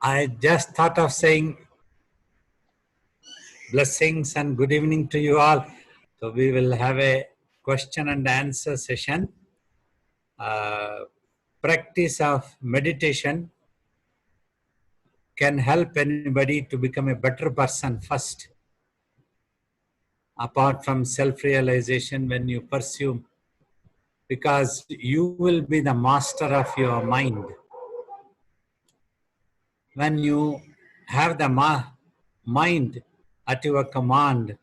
I just thought of saying blessings and good evening to you all. So we will have a question and answer session. Practice of meditation can help anybody to become a better person first. Apart from self-realization, when you pursue, because you will be the master of your mind. When you have the mind at your command,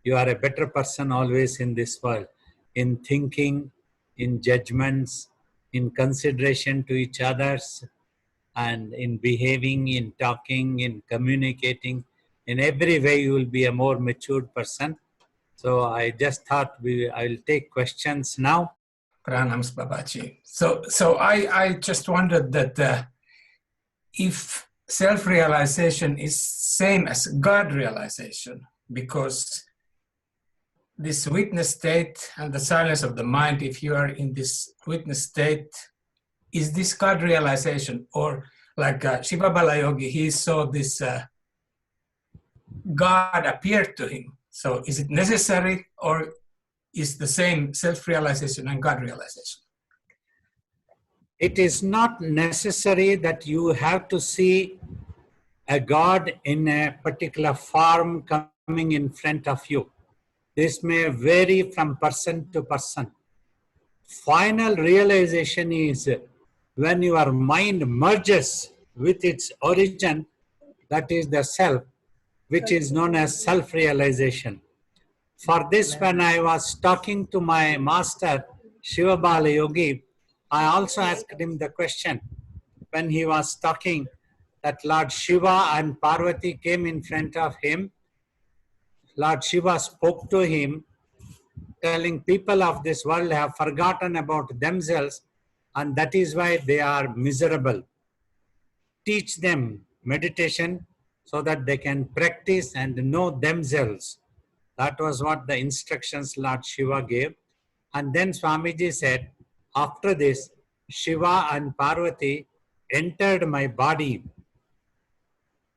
you are a better person always in this world, in thinking, in judgments, in consideration to each others, and in behaving, in talking, in communicating. In every way, you will be a more matured person. So I just thought I will take questions now. Pranams Babaji. So I just wondered that if self-realization is same as God realization, because this witness state and the silence of the mind, if you are in this witness state, is this God realization? Or like Shiva Balayogi, he saw this God appear to him. So is it necessary, or is the same self-realization and God realization? It is not necessary that you have to see a God in a particular form coming in front of you. This may vary from person to person. Final realization is when your mind merges with its origin, that is the self, which is known as self-realization. For this, when I was talking to my master, Shiva Bala Yogi, I also asked him the question when he was talking that Lord Shiva and Parvati came in front of him. Lord Shiva spoke to him, telling people of this world have forgotten about themselves, and that is why they are miserable. Teach them meditation so that they can practice and know themselves. That was what the instructions Lord Shiva gave. And then Swamiji said, after this, Shiva and Parvati entered my body.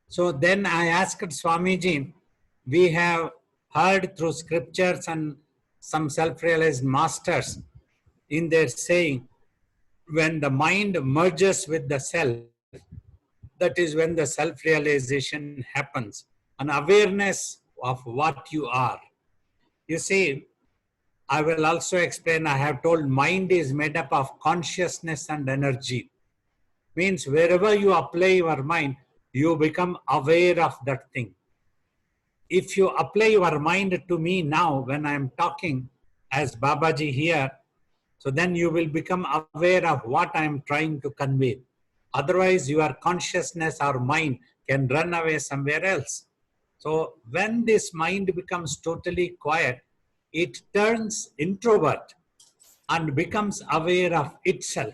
So then I asked Swamiji, we have heard through scriptures and some self-realized masters in their saying, when the mind merges with the self, that is when the self-realization happens, an awareness of what you are. You see, I will also explain, I have told mind is made up of consciousness and energy. Means wherever you apply your mind, you become aware of that thing. If you apply your mind to me now when I am talking as Babaji here, so then you will become aware of what I am trying to convey. Otherwise, your consciousness or mind can run away somewhere else. So when this mind becomes totally quiet, it turns introvert and becomes aware of itself.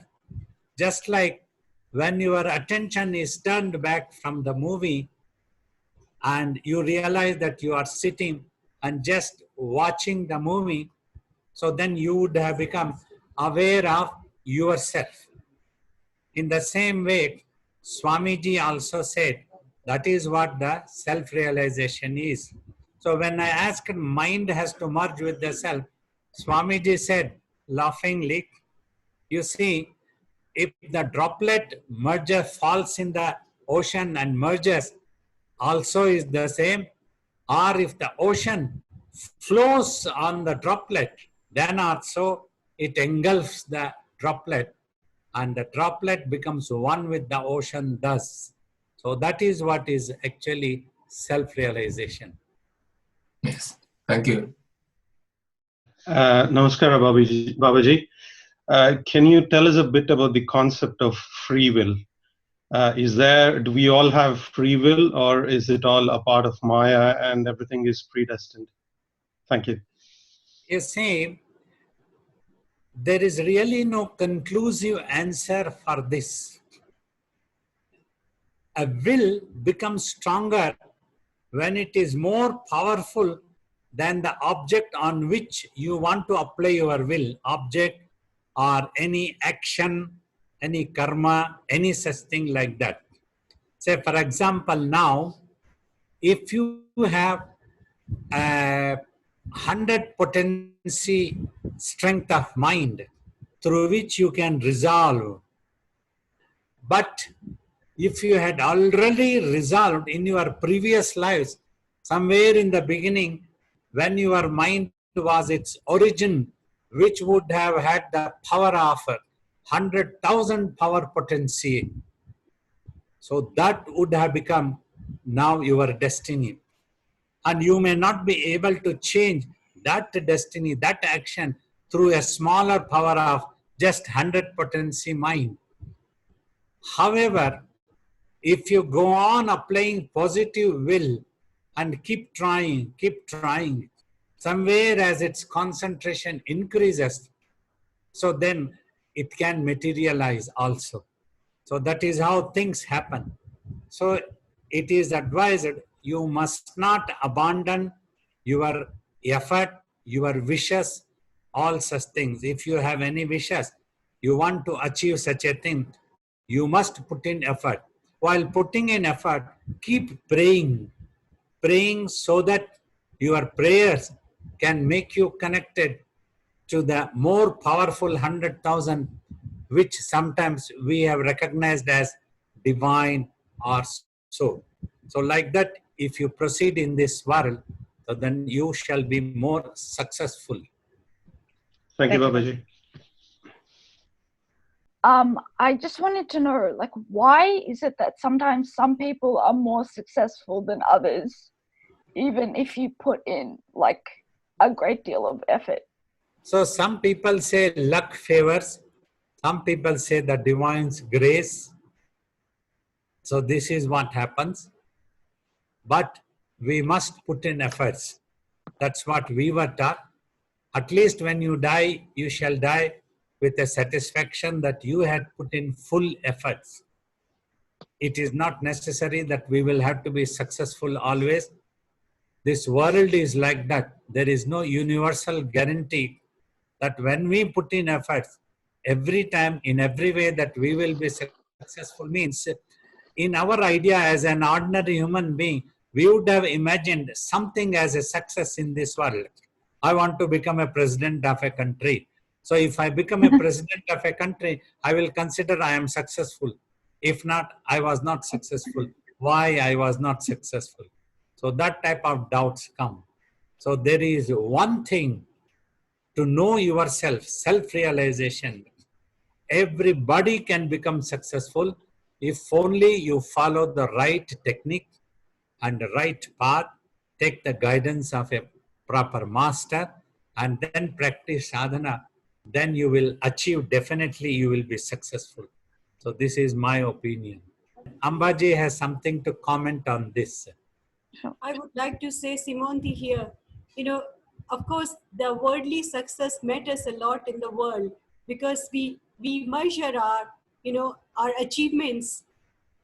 Just like when your attention is turned back from the movie and you realize that you are sitting and just watching the movie, so then you would have become aware of yourself. In the same way, Swamiji also said, that is what the self-realization is. So when I asked mind has to merge with the self, Swamiji said laughingly, you see, if the droplet merger falls in the ocean and merges, also is the same, or if the ocean flows on the droplet, then also it engulfs the droplet and the droplet becomes one with the ocean thus. So that is what is actually self-realization. Yes, thank you. Namaskara, Babaji. Can you tell us a bit about the concept of free will? Do we all have free will, or is it all a part of Maya and everything is predestined? Thank you. You see, there is really no conclusive answer for this. A will becomes stronger when it is more powerful than the object on which you want to apply your will, object or any action, any karma, any such thing like that. Say, for example, now, if you have 100 potency strength of mind through which you can resolve, but if you had already resolved in your previous lives, somewhere in the beginning, when your mind was its origin, which would have had the power of 100,000 power potency, so that would have become now your destiny. And you may not be able to change that destiny, that action, through a smaller power of just 100 potency mind. However, if you go on applying positive will and keep trying, somewhere as its concentration increases, so then it can materialize also. So that is how things happen. So it is advised you must not abandon your effort, your wishes, all such things. If you have any wishes, you want to achieve such a thing, you must put in effort. While putting in effort, keep praying so that your prayers can make you connected to the more powerful 100,000, which sometimes we have recognized as divine or so. So like that, if you proceed in this world, so then you shall be more successful. Thank you, Babaji. I just wanted to know, like, why is it that sometimes some people are more successful than others, even if you put in like a great deal of effort? So some people say luck favors, some people say the divine's grace. So this is what happens. But we must put in efforts. That's what we were taught. At least when you die, you shall die with a satisfaction that you had put in full efforts. It is not necessary that we will have to be successful always. This world is like that. There is no universal guarantee that when we put in efforts, every time, in every way, that we will be successful. Means, in our idea as an ordinary human being, we would have imagined something as a success in this world. I want to become a president of a country. So if I become a president of a country, I will consider I am successful. If not, I was not successful. Why I was not successful? So that type of doubts come. So there is one thing to know yourself, self-realization. Everybody can become successful if only you follow the right technique and the right path, take the guidance of a proper master, and then practice sadhana. Then you will achieve, definitely you will be successful. So this is my opinion. Ambaji has something to comment on this. I would like to say, Simonti here, of course, the worldly success matters a lot in the world because we measure our, our achievements,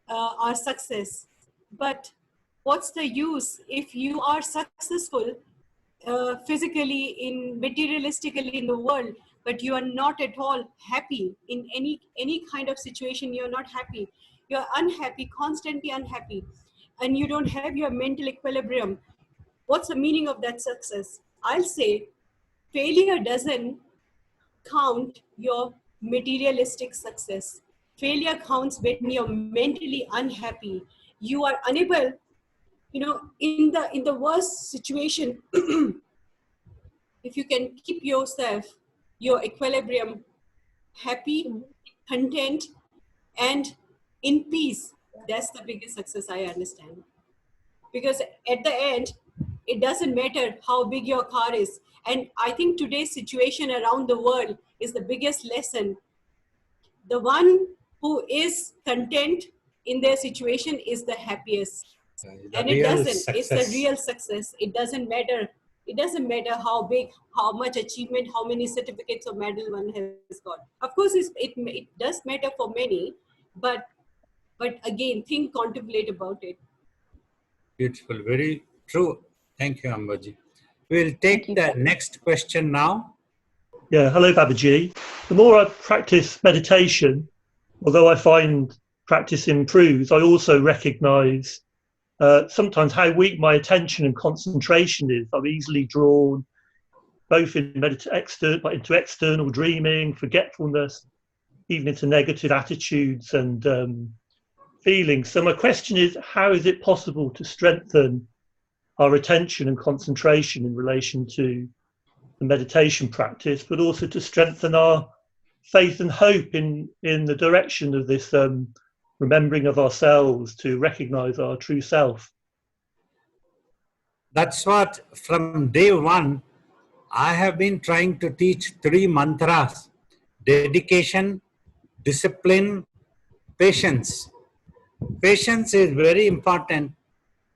our success. But what's the use if you are successful physically, materialistically in the world, but you are not at all happy in any kind of situation? You're not happy. You're unhappy, constantly unhappy, and you don't have your mental equilibrium. What's the meaning of that success? I'll say failure doesn't count your materialistic success. Failure counts when you're mentally unhappy. You are unable, in the worst situation, if you can keep yourself, your equilibrium, happy, content, and in peace, that's the biggest success I understand. Because at the end, it doesn't matter how big your car is. And I think today's situation around the world is the biggest lesson. The one who is content in their situation is the happiest. And it doesn't. It's a real success. It doesn't matter. It doesn't matter how big, how much achievement, how many certificates or medal one has got. Of course, it does matter for many, but again, contemplate about it. Beautiful, very true. Thank you, Ambaji. We'll take the next question now. Yeah, hello, Babaji. The more I practice meditation, although I find practice improves, I also recognise sometimes how weak my attention and concentration is. I'm easily drawn both into external dreaming, forgetfulness, even into negative attitudes and feelings. So my question is, how is it possible to strengthen our attention and concentration in relation to the meditation practice, but also to strengthen our faith and hope in the direction of this remembering of ourselves, to recognize our true self? That's what from day one I have been trying to teach 3 mantras: dedication, discipline, patience. Patience is very important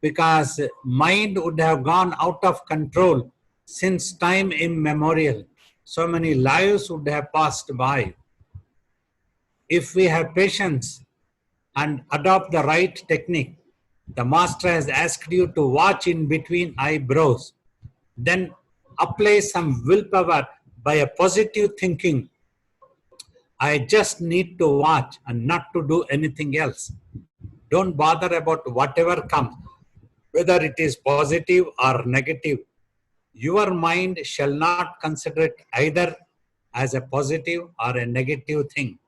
because mind would have gone out of control since time immemorial. So many lives would have passed by. If we have patience and adopt the right technique, the master has asked you to watch in between eyebrows, then apply some willpower by a positive thinking. I just need to watch and not to do anything else. Don't bother about whatever comes, whether it is positive or negative. Your mind shall not consider it either as a positive or a negative thing.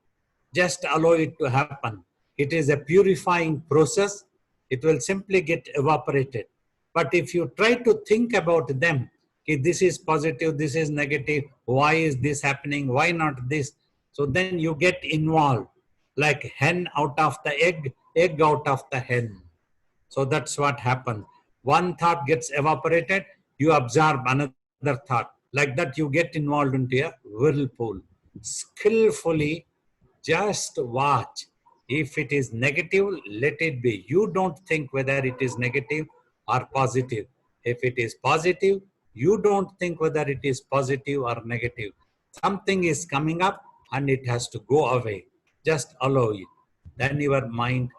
Just allow it to happen. It is a purifying process. It will simply get evaporated. But if you try to think about them, okay, this is positive, this is negative, why is this happening, why not this? So then you get involved, like hen out of the egg, egg out of the hen. So that's what happens. One thought gets evaporated, you absorb another thought. Like that, you get involved into a whirlpool. Skillfully, just watch. If it is negative, let it be. You don't think whether it is negative or positive. If it is positive, you don't think whether it is positive or negative. Something is coming up and it has to go away. Just allow it. Then your mind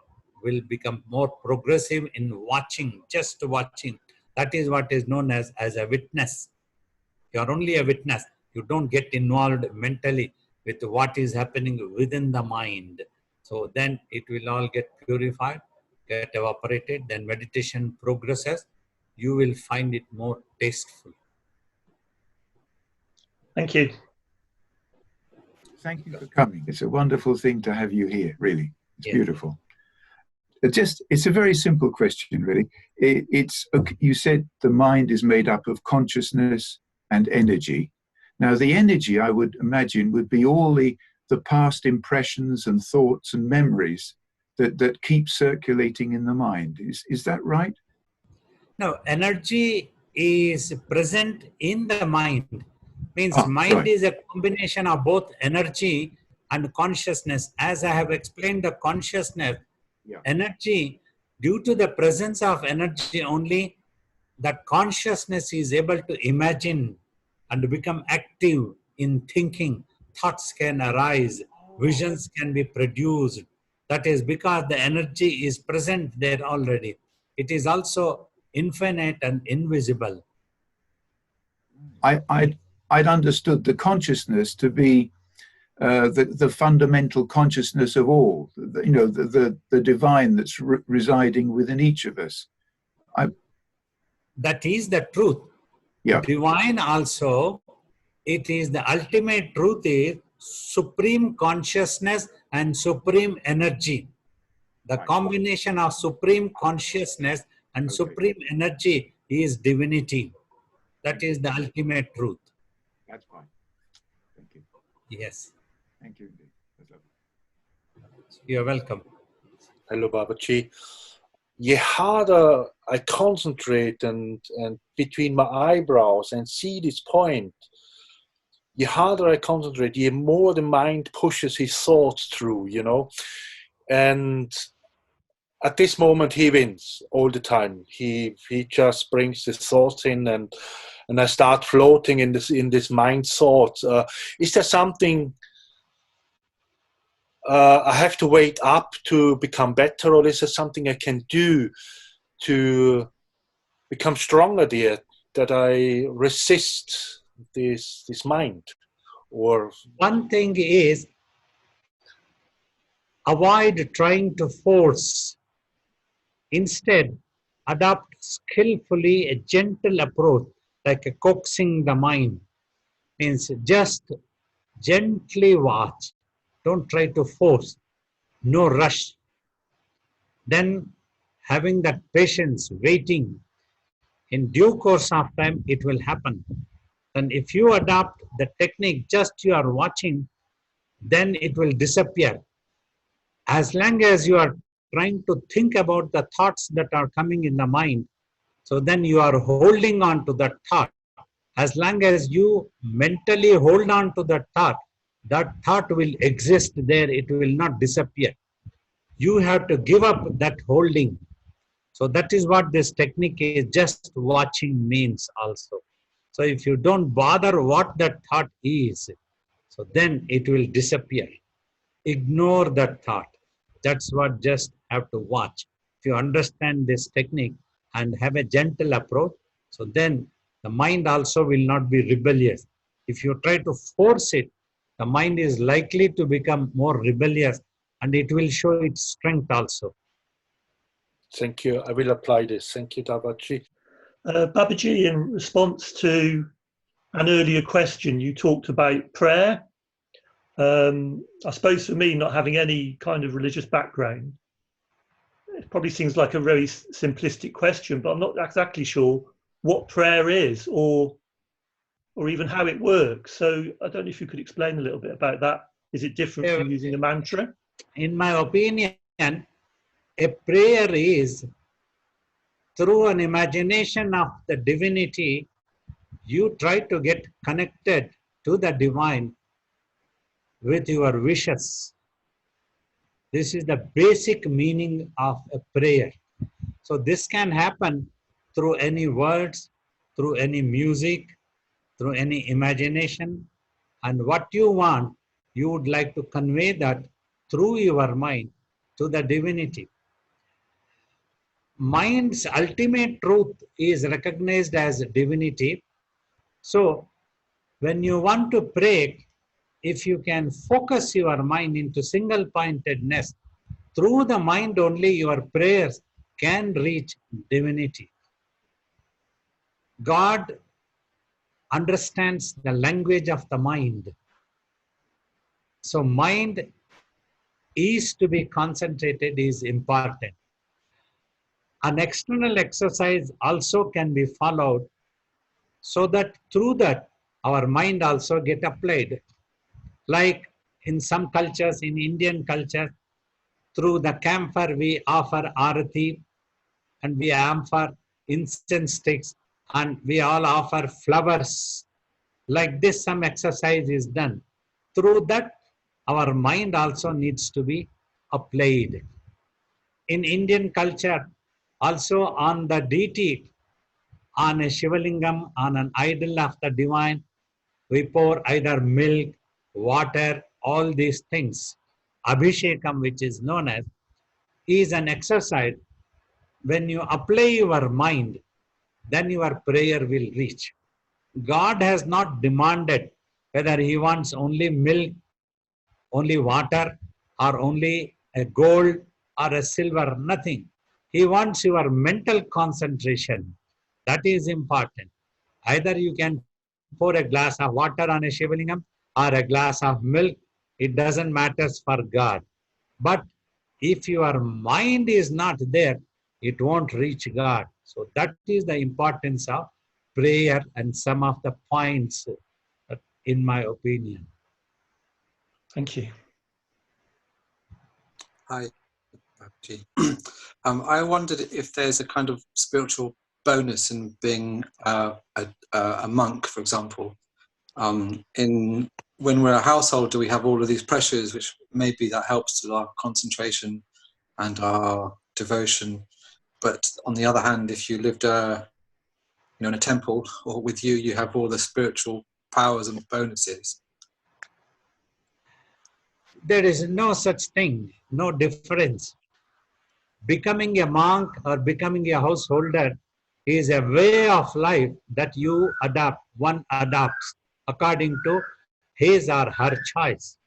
will become more progressive in watching, just watching. That is what is known as a witness. You are only a witness. You don't get involved mentally with what is happening within the mind. So then it will all get purified, get evaporated, then meditation progresses. You will find it more tasteful. Thank you. Thank you for coming. It's a wonderful thing to have you here, really. It's beautiful. It's a very simple question, really. You said the mind is made up of consciousness and energy. Now, the energy, I would imagine, would be all the past impressions and thoughts and memories that keep circulating in the mind. Is that right? No, energy is present in the mind. Means mind right. is a combination of both energy and consciousness. As I have explained, the consciousness, energy, due to the presence of energy only, that consciousness is able to imagine and become active in thinking. Thoughts can arise, visions can be produced. That is because the energy is present there already. It is also infinite and invisible. I'd understood the consciousness to be the fundamental consciousness of all, the divine that's residing within each of us. That is the truth. Yeah. Divine also, it is the ultimate truth is supreme consciousness and supreme energy. The combination of supreme consciousness and supreme energy is divinity. That is the ultimate truth. That's fine. Thank you. Yes. Thank you indeed. That's lovely. You're welcome. Hello, Babaji. The harder I concentrate and between my eyebrows and see this point, the harder I concentrate, the more the mind pushes his thoughts through, And at this moment, he wins all the time. He just brings the thoughts in, and I start floating in this mind thoughts. Is there something I have to wait up to become better, or is there something I can do to become stronger there, that I resist this mind? Or one thing is, Avoid trying to force. Instead, adopt skillfully a gentle approach, like a coaxing the mind. Means just gently watch. Don't try to force. No rush. Then having that patience, waiting, in due course of time, it will happen. And if you adopt the technique, just you are watching, then it will disappear. As long as you are trying to think about the thoughts that are coming in the mind, so then you are holding on to that thought. As long as you mentally hold on to that thought will exist there, it will not disappear. You have to give up that holding. So that is what this technique is, just watching means also. So if you don't bother what that thought is, so then it will disappear. Ignore that thought. That's what just have to watch. If you understand this technique and have a gentle approach, so then the mind also will not be rebellious. If you try to force it, the mind is likely to become more rebellious and it will show its strength also. Thank you. I will apply this. Thank you, Babaji. Babaji, in response to an earlier question, you talked about prayer. I suppose for me, not having any kind of religious background, it probably seems like a very simplistic question, but I'm not exactly sure what prayer is or even how it works. So I don't know if you could explain a little bit about that. Is it different from using a mantra? In my opinion, a prayer is through an imagination of the divinity, you try to get connected to the divine with your wishes. This is the basic meaning of a prayer. So this can happen through any words, through any music, through any imagination. And what you want, you would like to convey that through your mind to the divinity. Mind's ultimate truth is recognized as divinity. So when you want to pray, if you can focus your mind into single pointedness, through the mind only your prayers can reach divinity. God understands the language of the mind. So mind is to be concentrated is important. An external exercise also can be followed so that through that our mind also get applied. Like in some cultures, in Indian culture, through the camphor we offer arati and we offer incense sticks and we all offer flowers. Like this, some exercise is done. Through that, our mind also needs to be applied. In Indian culture, also on the deity, on a Shivalingam, on an idol of the divine, we pour either milk, water, all these things. Abhishekam, which is known as, is an exercise. When you apply your mind, then your prayer will reach. God has not demanded whether he wants only milk, only water, or only a gold or a silver, nothing. He wants your mental concentration. That is important. Either you can pour a glass of water on a Shivalingam or a glass of milk. It doesn't matter for God. But if your mind is not there, it won't reach God. So that is the importance of prayer and some of the points, in my opinion. Thank you. Hi, Babaji. I wondered if there's a kind of spiritual bonus in being a monk, for example. When we're a householder, we have all of these pressures, which maybe that helps to our concentration and our devotion. But on the other hand, if you lived in a temple or with you, you have all the spiritual powers and bonuses. There is no such thing, no difference. Becoming a monk or becoming a householder is a way of life that you adopt, one adopts according to his or her choice.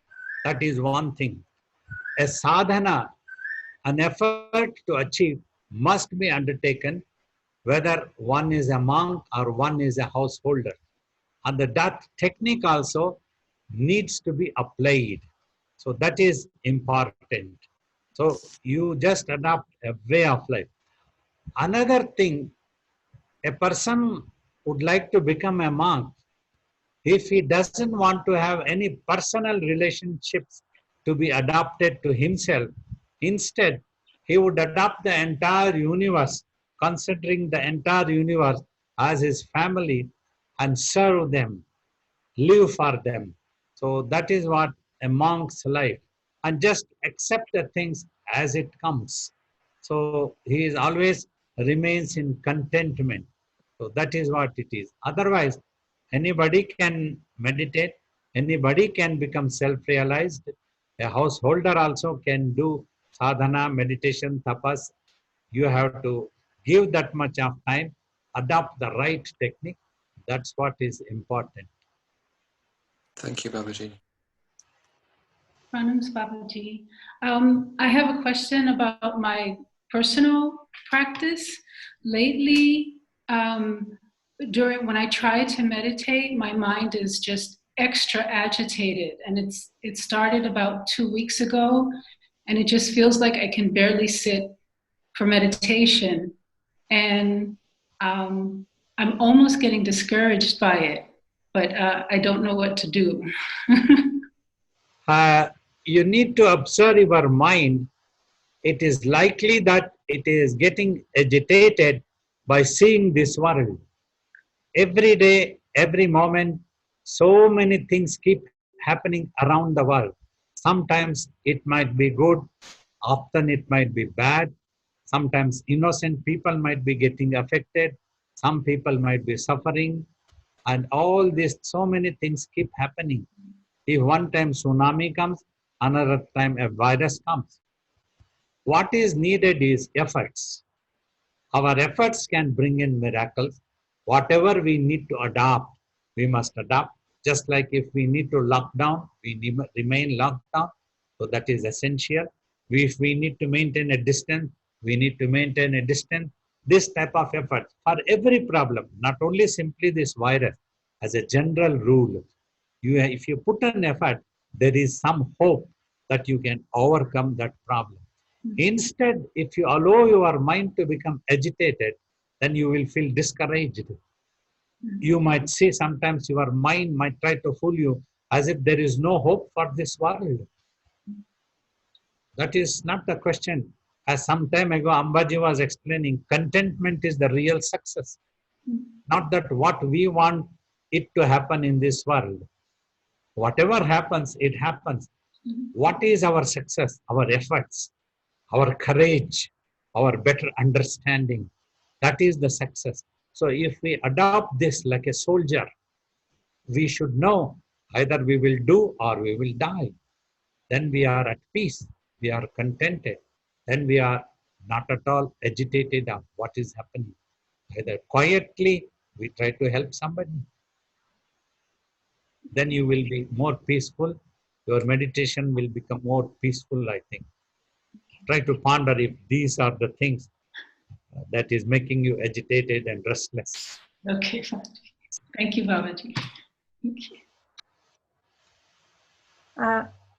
That is one thing. a sadhana, an effort to achieve must be undertaken, whether one is a monk or one is a householder. And that technique also needs to be applied. So that is important. So you just adopt a way of life. Another thing, a person would like to become a monk if he doesn't want to have any personal relationships to be adapted to himself. Instead, he would adopt the entire universe, considering the entire universe as his family, and serve them, live for them. So that is what a monk's life, and just accept the things as it comes. So he is always remains in contentment. So that is what it is. Otherwise, anybody can meditate, anybody can become self-realized. A householder also can do sadhana, meditation, tapas. You have to give that much of time, adopt the right technique. That's what is important. Thank you, Babaji. Pranams, Babaji. I have a question about my personal practice. Lately, when I try to meditate, my mind is just extra agitated, and it started about 2 weeks ago, and it just feels like I can barely sit for meditation, and I'm almost getting discouraged by it, but I don't know what to do. You need to observe your mind. It is likely that it is getting agitated by seeing this world. Every day, every moment, so many things keep happening around the world. Sometimes it might be good, often it might be bad. Sometimes innocent people might be getting affected. Some people might be suffering. And all this, so many things keep happening. If one time tsunami comes, another time a virus comes. What is needed is efforts. Our efforts can bring in miracles. Whatever we need to adopt, we must adopt. Just like if we need to lock down, we remain locked down. So that is essential. If we need to maintain a distance, we need to maintain a distance. This type of effort for every problem, not only simply this virus, as a general rule. If you put an effort, there is some hope that you can overcome that problem. Instead, if you allow your mind to become agitated, then you will feel discouraged. You might see sometimes your mind might try to fool you as if there is no hope for this world. That is not the question. As some time ago Ambaji was explaining, contentment is the real success. Not that what we want it to happen in this world. Whatever happens, it happens. What is our success? Our efforts, our courage, our better understanding. That is the success. So if we adopt this like a soldier, we should know either we will do or we will die. Then we are at peace. We are contented. Then we are not at all agitated of what is happening. Either quietly, we try to help somebody. Then you will be more peaceful. Your meditation will become more peaceful, I think. Try to ponder if these are the things that is making you agitated and restless. Okay, thank you, Babaji. Thank you.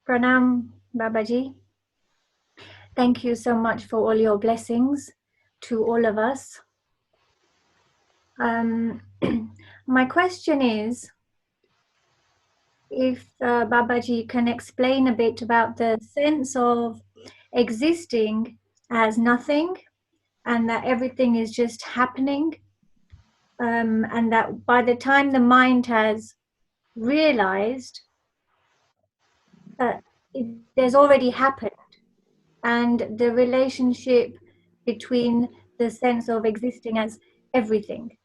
Pranam, Babaji. Thank you so much for all your blessings to all of us. My question is, if Babaji can explain a bit about the sense of existing as nothing, and that everything is just happening, and that by the time the mind has realized that there's already happened, and the relationship between the sense of existing as everything.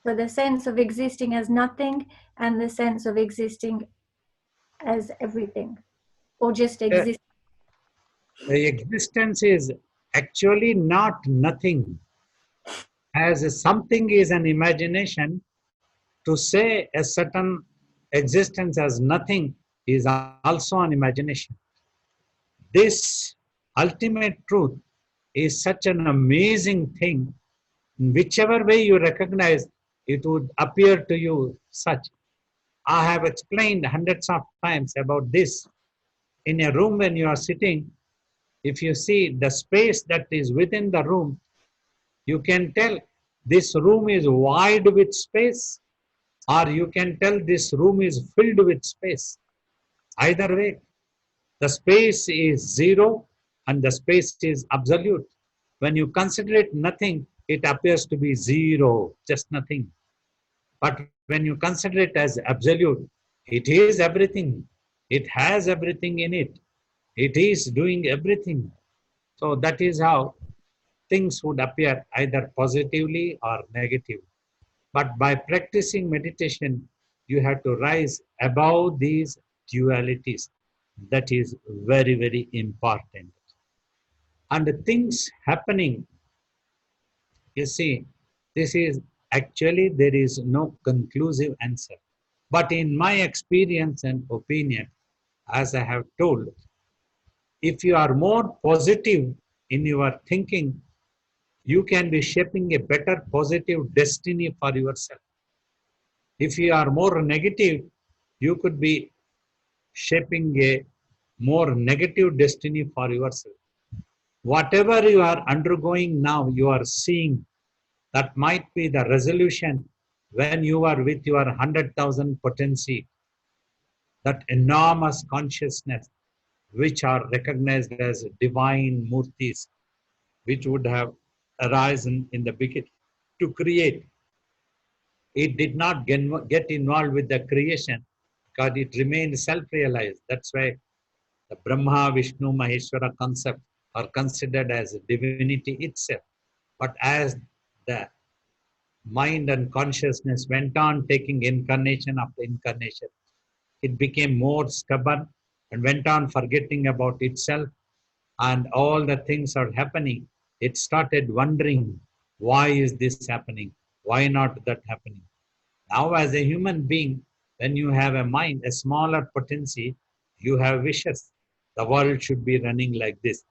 So the sense of existing as nothing and the sense of existing as everything, or just existing. The existence is actually not nothing. As something is an imagination, to say a certain existence as nothing is also an imagination. This ultimate truth is such an amazing thing. In whichever way you recognize, it would appear to you such. I have explained hundreds of times about this. In a room when you are sitting, if you see the space that is within the room, you can tell this room is wide with space, or you can tell this room is filled with space. Either way, the space is zero and the space is absolute. When you consider it nothing, it appears to be zero, just nothing. But when you consider it as absolute, it is everything. It has everything in it. It is doing everything. So that is how things would appear either positively or negatively. But by practicing meditation, you have to rise above these dualities. That is very, very important. And the things happening, you see, this is actually, there is no conclusive answer. But in my experience and opinion, as I have told, if you are more positive in your thinking, you can be shaping a better positive destiny for yourself. If you are more negative, you could be shaping a more negative destiny for yourself. Whatever you are undergoing now, you are seeing that might be the resolution when you are with your 100,000 potency, that enormous consciousness, which are recognized as divine murtis, which would have arisen in the beginning to create. It did not get involved with the creation because it remained self-realized. That's why the Brahma, Vishnu, Maheshwara concept are considered as divinity itself. But as the mind and consciousness went on taking incarnation after incarnation, it became more stubborn and went on forgetting about itself, and all the things are happening. It started wondering, why is this happening? Why not that happening? Now as a human being, when you have a mind, a smaller potency, you have wishes. The world should be running like this.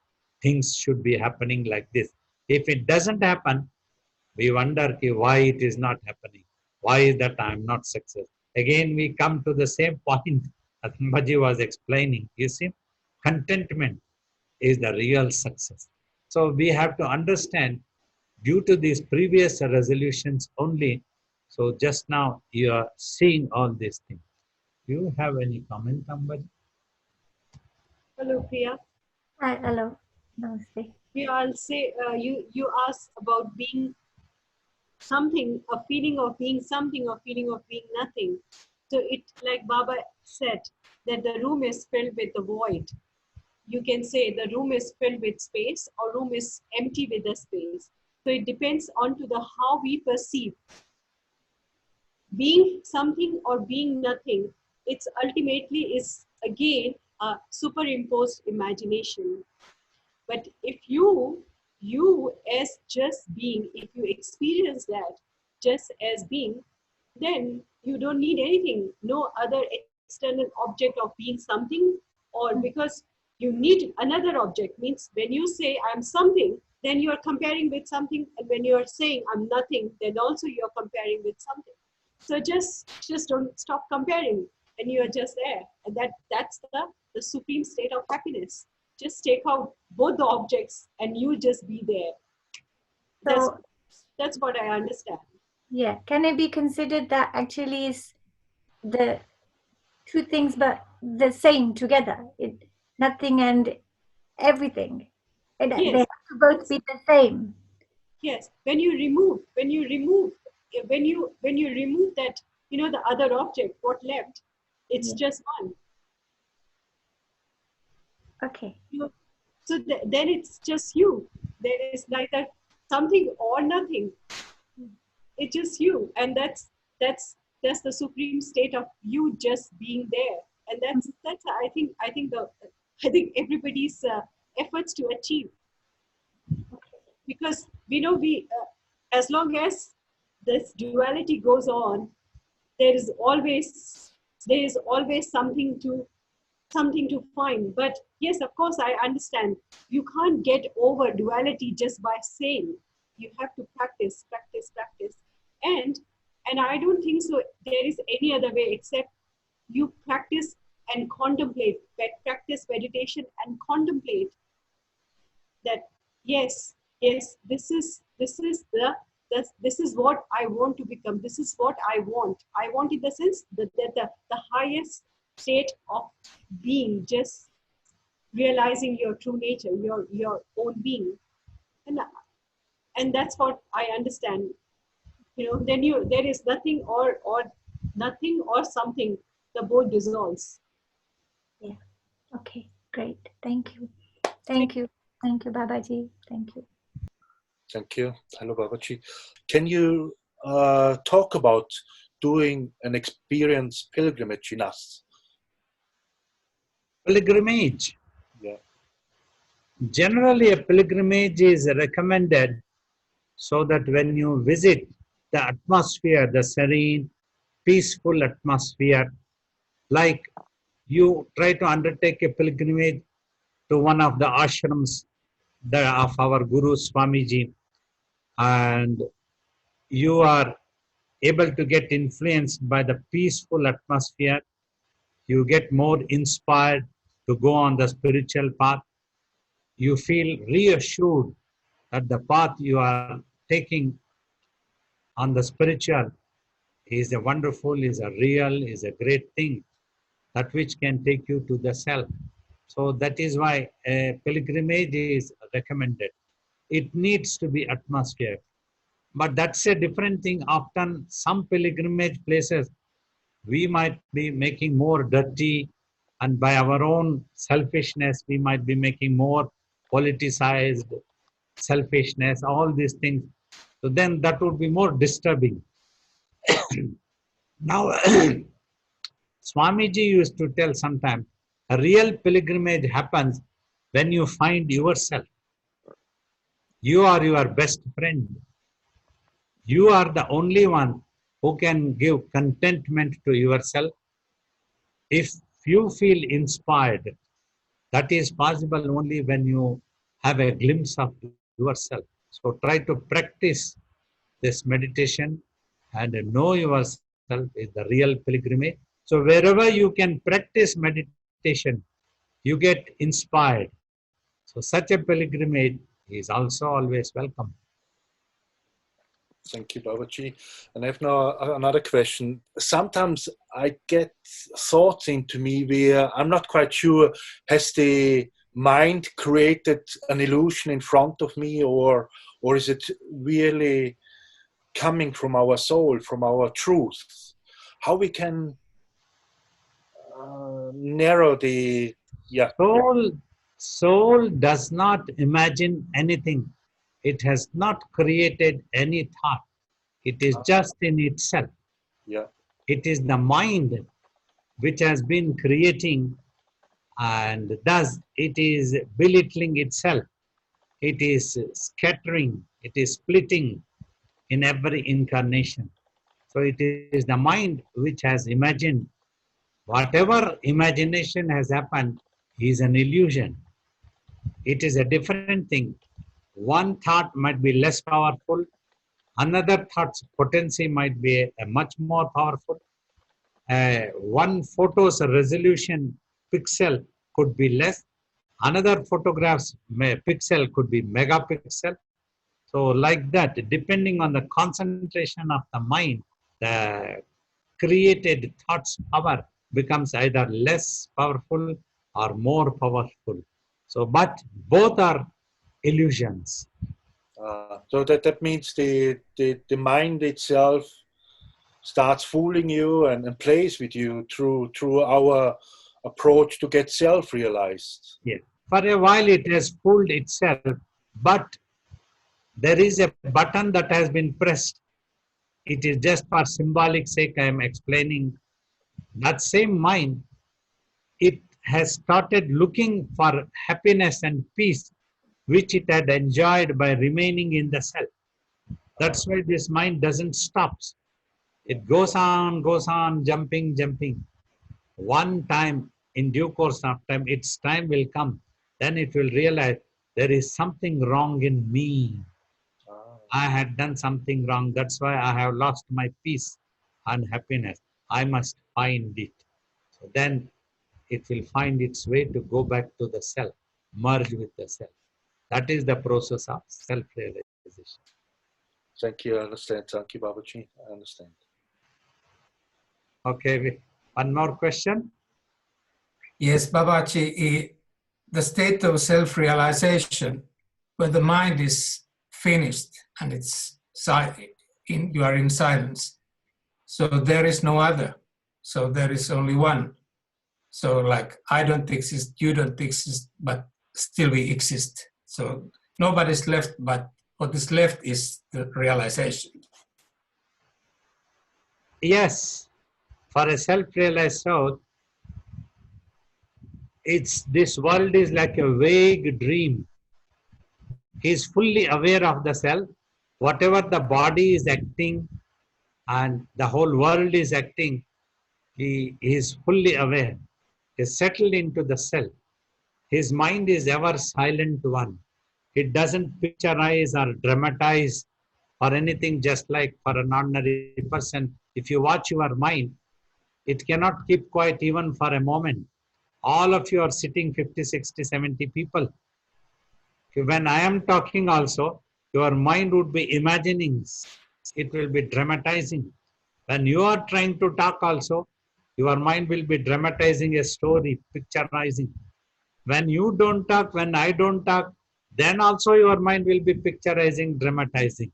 Things should be happening like this. If it doesn't happen, we wonder why it is not happening. Why is that I am not successful? Again, we come to the same point that Bhaji was explaining. You see, contentment is the real success. So we have to understand, due to these previous resolutions only, so just now you are seeing all these things. Do you have any comment, Bhaji? Hello, Priya. Hi, hello. Namaste. Yeah, I'll say you asked about being something, a feeling of being something, or feeling of being nothing. So it, like Baba said, that the room is filled with the void. You can say the room is filled with space, or room is empty with the space. So it depends on to the how we perceive. Being something or being nothing, it's ultimately is again a superimposed imagination. But if you as just being, if you experience that just as being, then you don't need anything, no other external object of being something, or because you need another object. Means when you say I'm something, then you are comparing with something, and when you are saying I'm nothing, then also you are comparing with something. So just don't stop comparing, and you are just there, and that's the supreme state of happiness. Just take out both the objects and you just be there. So, that's what I understand. yeah, can it be considered that actually is the two things but the same together? Nothing and everything. And Yes. they have to both be the same. Yes. When you remove that, the other object, what left, it's just one. Okay. So then it's just you. There is neither something or nothing. It's just you, and that's the supreme state of you just being there, and that's I think everybody's efforts to achieve, because we as long as this duality goes on, there is always something to something to find. But yes, of course, I understand. You can't get over duality just by saying. You have to practice, practice, practice. And I don't think so there is any other way except you practice and contemplate, practice meditation and contemplate that, yes, this is what I want to become. This is what I want. I want in the sense that the highest state of being, just realizing your true nature, your own being. And that's what I understand. Then there is nothing or nothing or something, the both dissolves. Yeah. Okay, great. Thank you. Thank you. Thank you, Babaji. Thank you. Thank you. Hello, Babaji. Can you talk about doing an experience pilgrimage in us? Pilgrimage. Yeah. Generally, a pilgrimage is recommended so that when you visit the atmosphere, the serene, peaceful atmosphere, like you try to undertake a pilgrimage to one of the ashrams of our Guru Swamiji, and you are able to get influenced by the peaceful atmosphere, you get more inspired to go on the spiritual path, you feel reassured that the path you are taking on the spiritual is a wonderful, is a real, is a great thing, that which can take you to the self. So that is why a pilgrimage is recommended. It needs to be atmosphere. But that's a different thing. Often some pilgrimage places, we might be making more dirty, and by our own selfishness, we might be making more politicized selfishness, all these things. So then that would be more disturbing. Now, Swamiji used to tell sometimes, a real pilgrimage happens when you find yourself. You are your best friend. You are the only one who can give contentment to yourself. If you feel inspired, that is possible only when you have a glimpse of yourself. So try to practice this meditation and know yourself is the real pilgrimage. So wherever you can practice meditation, you get inspired. So such a pilgrimage is also always welcome. Thank you, Babaji. And I have now another question. Sometimes I get thoughts into me where I'm not quite sure, has the mind created an illusion in front of me, or is it really coming from our soul, from our truth? How we can narrow the... Yeah. Soul does not imagine anything. It has not created any thought. It is just in itself. Yeah. It is the mind which has been creating, and thus it is belittling itself. It is scattering. It is splitting in every incarnation. So it is the mind which has imagined. Whatever imagination has happened is an illusion. It is a different thing. One thought might be less powerful. Another thought's potency might be a much more powerful. One photo's resolution pixel could be less. Another photograph's pixel could be megapixel. So like that, depending on the concentration of the mind, the created thought's power becomes either less powerful or more powerful. So, but both are illusions. So that means the mind itself starts fooling you and plays with you through our approach to get self-realized. Yes. For a while it has fooled itself, but there is a button that has been pressed. It is just for symbolic sake I am explaining. That same mind, it has started looking for happiness and peace, which it had enjoyed by remaining in the self. That's why this mind doesn't stop. It goes on, jumping. One time in due course of time, its time will come. Then it will realize there is something wrong in me. I had done something wrong. That's why I have lost my peace and happiness. I must find it. So then it will find its way to go back to the self, merge with the self. That is the process of self-realization. Thank you, I understand. Thank you, Babaji. I understand. Okay, one more question. Yes, Babaji, the state of self-realization, when the mind is finished and you are in silence, so there is no other. So there is only one. So like, I don't exist, you don't exist, but still we exist. So nobody's left, but what is left is the realization. Yes, for a self-realized soul, this world is like a vague dream. He is fully aware of the self. Whatever the body is acting and the whole world is acting, he is fully aware. He is settled into the self. His mind is ever silent one. It doesn't picturize or dramatize or anything, just like for an ordinary person. If you watch your mind, it cannot keep quiet even for a moment. All of you are sitting 50, 60, 70 people. When I am talking also, your mind would be imagining, it will be dramatizing. When you are trying to talk also, your mind will be dramatizing a story, picturizing. When you don't talk, when I don't talk, then also your mind will be picturizing, dramatizing,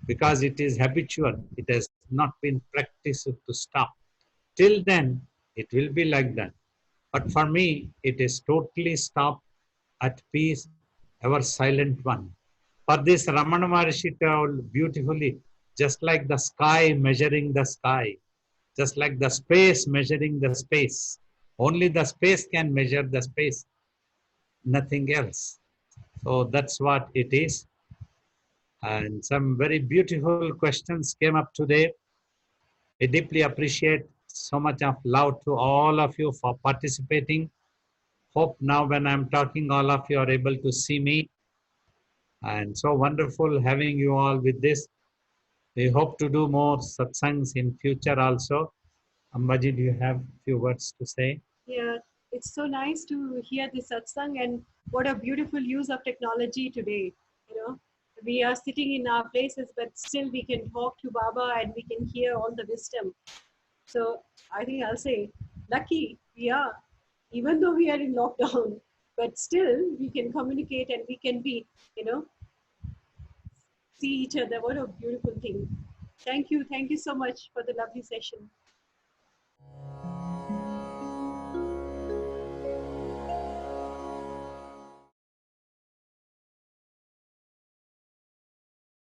because it is habitual. It has not been practiced to stop. Till then, it will be like that. But for me, it is totally stopped, at peace, ever silent one. For this, Ramana Maharshi told beautifully, just like the sky measuring the sky, just like the space measuring the space. Only the space can measure the space, nothing else. So that's what it is. And some very beautiful questions came up today. I deeply appreciate so much of love to all of you for participating. Hope now when I'm talking, all of you are able to see me. And so wonderful having you all with this. We hope to do more satsangs in future also. Ambaji, do you have a few words to say? Yeah, it's so nice to hear this satsang, and what a beautiful use of technology today. You know, we are sitting in our places, but still we can talk to Baba and we can hear all the wisdom. So I think I'll say, lucky we are, even though we are in lockdown, but still we can communicate and we can be, see each other. What a beautiful thing. Thank you so much for the lovely session.